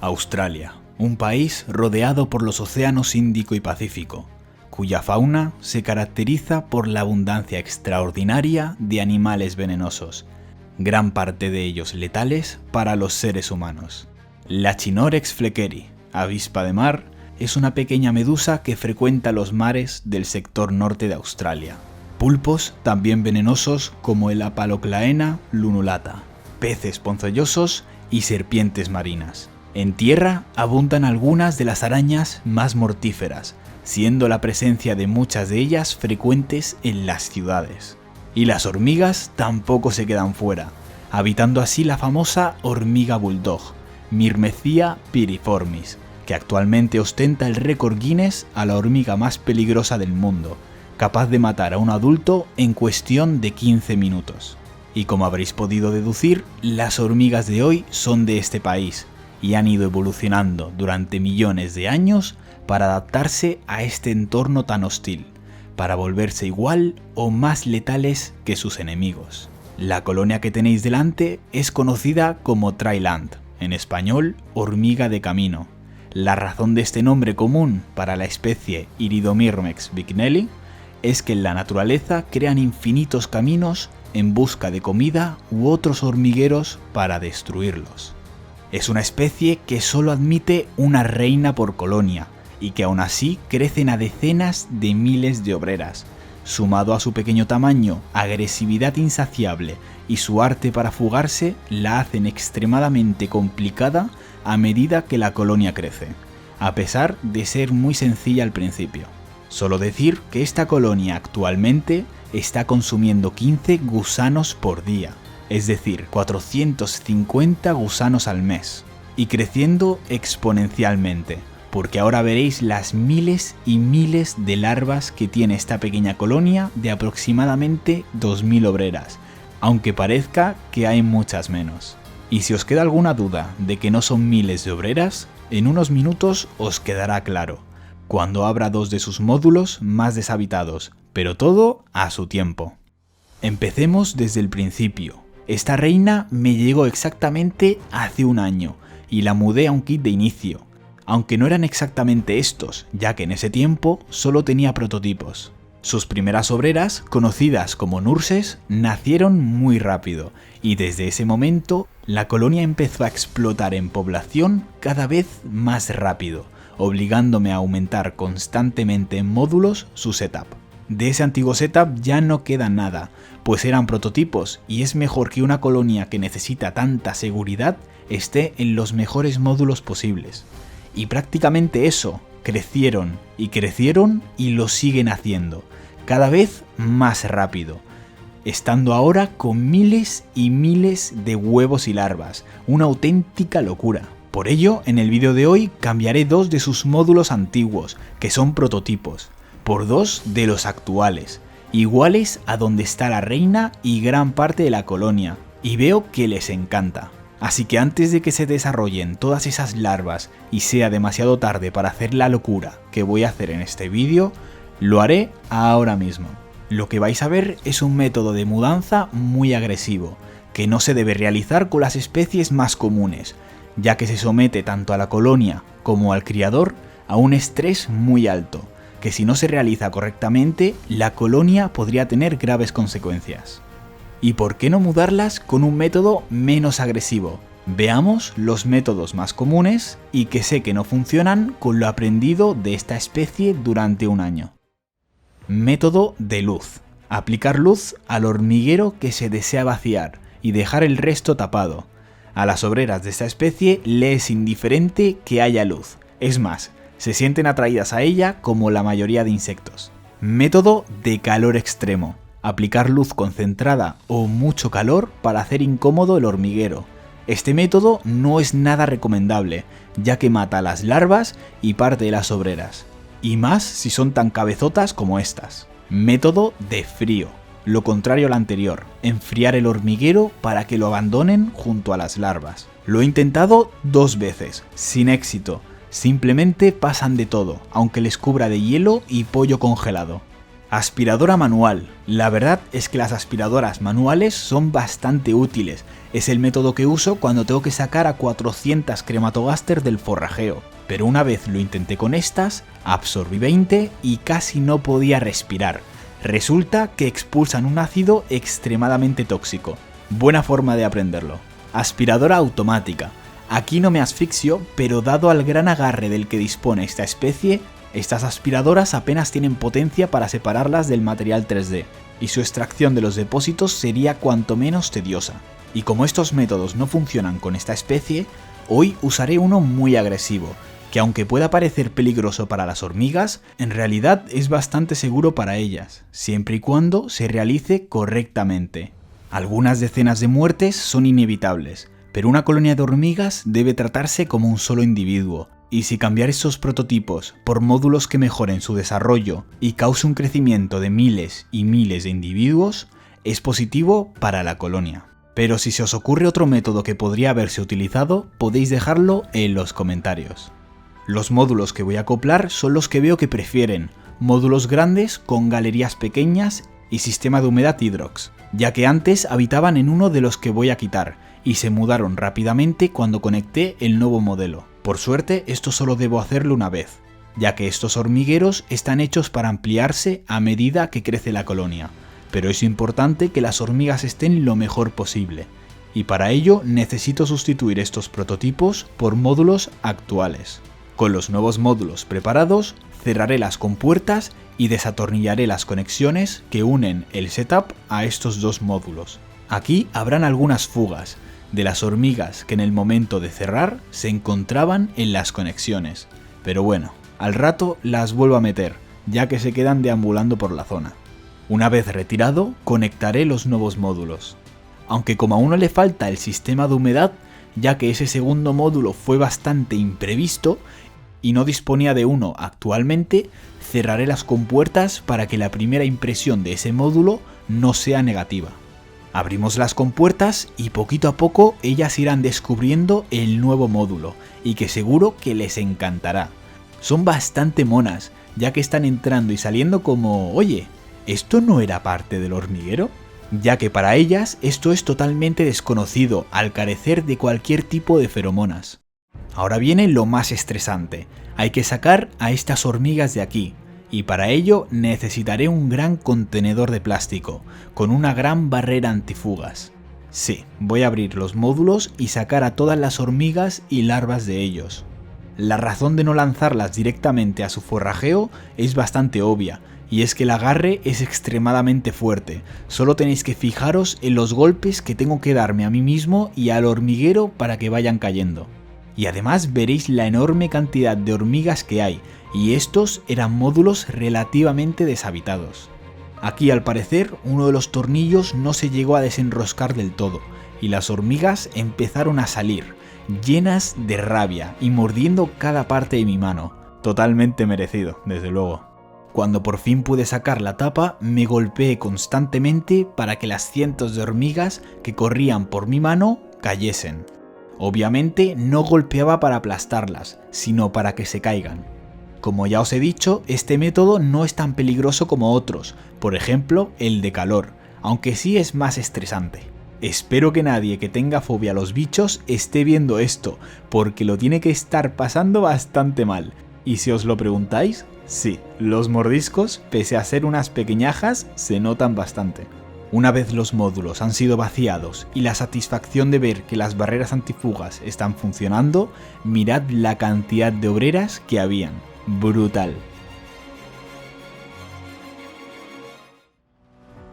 Australia, un país rodeado por los océanos Índico y Pacífico, cuya fauna se caracteriza por la abundancia extraordinaria de animales venenosos, gran parte de ellos letales para los seres humanos. La Chironex fleckeri, avispa de mar, es una pequeña medusa que frecuenta los mares del sector norte de Australia. Pulpos también venenosos como el Apaloclaena lunulata, peces ponzoñosos y serpientes marinas. En tierra abundan algunas de las arañas más mortíferas, siendo la presencia de muchas de ellas frecuentes en las ciudades. Y las hormigas tampoco se quedan fuera, habitando así la famosa hormiga bulldog, Myrmecia piriformis, que actualmente ostenta el récord Guinness a la hormiga más peligrosa del mundo, capaz de matar a un adulto en cuestión de 15 minutos. Y como habréis podido deducir, las hormigas de hoy son de este país, y han ido evolucionando durante millones de años para adaptarse a este entorno tan hostil, para volverse igual o más letales que sus enemigos. La colonia que tenéis delante es conocida como Trailand, en español hormiga de camino. La razón de este nombre común para la especie Iridomyrmex bicknelli es que en la naturaleza crean infinitos caminos en busca de comida u otros hormigueros para destruirlos. Es una especie que solo admite una reina por colonia y que aún así crecen a decenas de miles de obreras. Sumado a su pequeño tamaño, agresividad insaciable y su arte para fugarse, la hacen extremadamente complicada a medida que la colonia crece, a pesar de ser muy sencilla al principio. Solo decir que esta colonia actualmente está consumiendo 15 gusanos por día, es decir, 450 gusanos al mes, y creciendo exponencialmente, porque ahora veréis las miles y miles de larvas que tiene esta pequeña colonia de aproximadamente 2000 obreras, aunque parezca que hay muchas menos. Y si os queda alguna duda de que no son miles de obreras, en unos minutos os quedará claro, cuando abra dos de sus módulos más deshabitados, pero todo a su tiempo. Empecemos desde el principio. Esta reina me llegó exactamente hace un año y la mudé a un kit de inicio, aunque no eran exactamente estos, ya que en ese tiempo solo tenía prototipos. Sus primeras obreras, conocidas como nurses, nacieron muy rápido y desde ese momento la colonia empezó a explotar en población cada vez más rápido, obligándome a aumentar constantemente en módulos su setup. De ese antiguo setup ya no queda nada, pues eran prototipos y es mejor que una colonia que necesita tanta seguridad esté en los mejores módulos posibles. Y prácticamente eso, crecieron y lo siguen haciendo, cada vez más rápido, estando ahora con miles y miles de huevos y larvas, una auténtica locura. Por ello, en el vídeo de hoy cambiaré dos de sus módulos antiguos, que son prototipos, por dos de los actuales, iguales a donde está la reina y gran parte de la colonia, y veo que les encanta. Así que antes de que se desarrollen todas esas larvas y sea demasiado tarde para hacer la locura que voy a hacer en este vídeo, lo haré ahora mismo. Lo que vais a ver es un método de mudanza muy agresivo, que no se debe realizar con las especies más comunes, ya que se somete tanto a la colonia como al criador a un estrés muy alto, que si no se realiza correctamente, la colonia podría tener graves consecuencias. ¿Y por qué no mudarlas con un método menos agresivo? Veamos los métodos más comunes y que sé que no funcionan con lo aprendido de esta especie durante un año. Método de luz. Aplicar luz al hormiguero que se desea vaciar y dejar el resto tapado. A las obreras de esta especie le es indiferente que haya luz. Es más, se sienten atraídas a ella como la mayoría de insectos. Método de calor extremo. Aplicar luz concentrada o mucho calor para hacer incómodo el hormiguero. Este método no es nada recomendable, ya que mata a las larvas y parte de las obreras. Y más si son tan cabezotas como estas. Método de frío. Lo contrario al anterior, enfriar el hormiguero para que lo abandonen junto a las larvas. Lo he intentado 2 veces, sin éxito. Simplemente pasan de todo, aunque les cubra de hielo y pollo congelado. Aspiradora manual. La verdad es que las aspiradoras manuales son bastante útiles. Es el método que uso cuando tengo que sacar a 400 crematogaster del forrajeo. Pero una vez lo intenté con estas, absorbí 20 y casi no podía respirar. Resulta que expulsan un ácido extremadamente tóxico. Buena forma de aprenderlo. Aspiradora automática. Aquí no me asfixio, pero dado al gran agarre del que dispone esta especie, estas aspiradoras apenas tienen potencia para separarlas del material 3D, y su extracción de los depósitos sería cuanto menos tediosa. Y como estos métodos no funcionan con esta especie, hoy usaré uno muy agresivo, que aunque pueda parecer peligroso para las hormigas, en realidad es bastante seguro para ellas, siempre y cuando se realice correctamente. Algunas decenas de muertes son inevitables, pero una colonia de hormigas debe tratarse como un solo individuo, y si cambiar esos prototipos por módulos que mejoren su desarrollo y cause un crecimiento de miles y miles de individuos, es positivo para la colonia. Pero si se os ocurre otro método que podría haberse utilizado, podéis dejarlo en los comentarios. Los módulos que voy a acoplar son los que veo que prefieren, módulos grandes con galerías pequeñas y sistema de humedad Hydrox, ya que antes habitaban en uno de los que voy a quitar, y se mudaron rápidamente cuando conecté el nuevo modelo. Por suerte, esto solo debo hacerlo una vez, ya que estos hormigueros están hechos para ampliarse a medida que crece la colonia, pero es importante que las hormigas estén lo mejor posible, y para ello necesito sustituir estos prototipos por módulos actuales. Con los nuevos módulos preparados, cerraré las compuertas y desatornillaré las conexiones que unen el setup a estos dos módulos. Aquí habrán algunas fugas de las hormigas que en el momento de cerrar se encontraban en las conexiones, pero bueno, al rato las vuelvo a meter, ya que se quedan deambulando por la zona. Una vez retirado, conectaré los nuevos módulos. Aunque como a uno le falta el sistema de humedad, ya que ese segundo módulo fue bastante imprevisto y no disponía de uno actualmente, cerraré las compuertas para que la primera impresión de ese módulo no sea negativa. Abrimos las compuertas y poquito a poco ellas irán descubriendo el nuevo módulo, y que seguro que les encantará. Son bastante monas, ya que están entrando y saliendo como, oye, ¿esto no era parte del hormiguero? Ya que para ellas esto es totalmente desconocido al carecer de cualquier tipo de feromonas. Ahora viene lo más estresante, hay que sacar a estas hormigas de aquí. Y para ello necesitaré un gran contenedor de plástico, con una gran barrera antifugas. Sí, voy a abrir los módulos y sacar a todas las hormigas y larvas de ellos. La razón de no lanzarlas directamente a su forrajeo es bastante obvia, y es que el agarre es extremadamente fuerte. Solo tenéis que fijaros en los golpes que tengo que darme a mí mismo y al hormiguero para que vayan cayendo. Y además veréis la enorme cantidad de hormigas que hay, y estos eran módulos relativamente deshabitados. Aquí al parecer uno de los tornillos no se llegó a desenroscar del todo, y las hormigas empezaron a salir, llenas de rabia y mordiendo cada parte de mi mano. Totalmente merecido, desde luego. Cuando por fin pude sacar la tapa, me golpeé constantemente para que las cientos de hormigas que corrían por mi mano cayesen. Obviamente no golpeaba para aplastarlas, sino para que se caigan. Como ya os he dicho, este método no es tan peligroso como otros, por ejemplo el de calor, aunque sí es más estresante. Espero que nadie que tenga fobia a los bichos esté viendo esto, porque lo tiene que estar pasando bastante mal. Y si os lo preguntáis, sí, los mordiscos, pese a ser unas pequeñajas, se notan bastante. Una vez los módulos han sido vaciados y la satisfacción de ver que las barreras antifugas están funcionando, mirad la cantidad de obreras que habían. Brutal.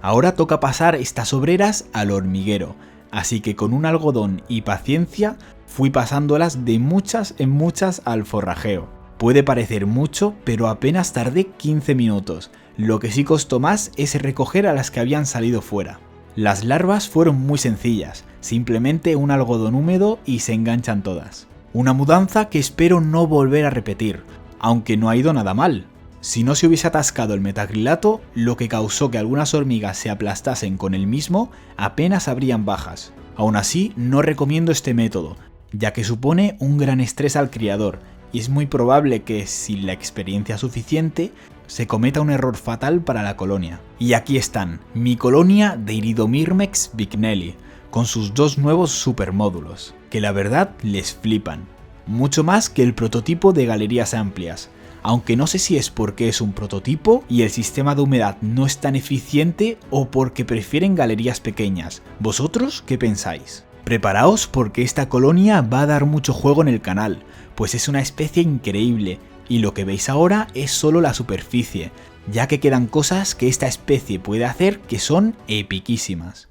Ahora toca pasar estas obreras al hormiguero, así que con un algodón y paciencia fui pasándolas de muchas en muchas al forrajeo. Puede parecer mucho, pero apenas tardé 15 minutos. Lo que sí costó más es recoger a las que habían salido fuera. Las larvas fueron muy sencillas, simplemente un algodón húmedo y se enganchan todas. Una mudanza que espero no volver a repetir, aunque no ha ido nada mal. Si no se hubiese atascado el metacrilato, lo que causó que algunas hormigas se aplastasen con el mismo, apenas habrían bajas. Aún así, no recomiendo este método, ya que supone un gran estrés al criador, y es muy probable que, sin la experiencia suficiente, se cometa un error fatal para la colonia. Y aquí están, mi colonia de Iridomirmex Vignelli, con sus 2 nuevos supermódulos, que la verdad les flipan. Mucho más que el prototipo de galerías amplias, aunque no sé si es porque es un prototipo y el sistema de humedad no es tan eficiente o porque prefieren galerías pequeñas. ¿Vosotros qué pensáis? Preparaos porque esta colonia va a dar mucho juego en el canal, pues es una especie increíble y lo que veis ahora es solo la superficie, ya que quedan cosas que esta especie puede hacer que son epiquísimas.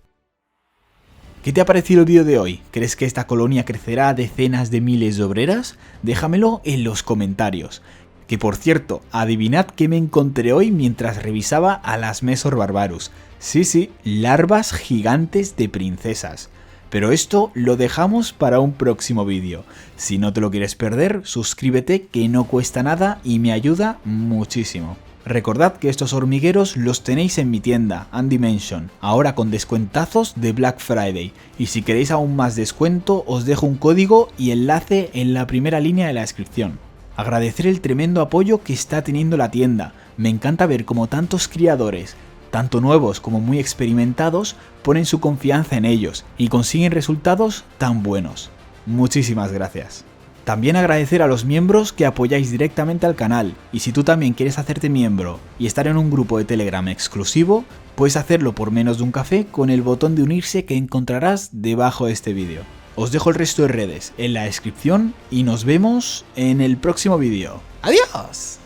¿Qué te ha parecido el vídeo de hoy? ¿Crees que esta colonia crecerá a decenas de miles de obreras? Déjamelo en los comentarios. Que por cierto, adivinad qué me encontré hoy mientras revisaba a las Mesor Barbarus. Sí, larvas gigantes de princesas. Pero esto lo dejamos para un próximo vídeo. Si no te lo quieres perder, suscríbete que no cuesta nada y me ayuda muchísimo. Recordad que estos hormigueros los tenéis en mi tienda, Undimension, ahora con descuentazos de Black Friday. Y si queréis aún más descuento, os dejo un código y enlace en la primera línea de la descripción. Agradecer el tremendo apoyo que está teniendo la tienda. Me encanta ver cómo tantos criadores, tanto nuevos como muy experimentados, ponen su confianza en ellos y consiguen resultados tan buenos. Muchísimas gracias. También agradecer a los miembros que apoyáis directamente al canal, y si tú también quieres hacerte miembro y estar en un grupo de Telegram exclusivo, puedes hacerlo por menos de un café con el botón de unirse que encontrarás debajo de este vídeo. Os dejo el resto de redes en la descripción y nos vemos en el próximo vídeo. ¡Adiós!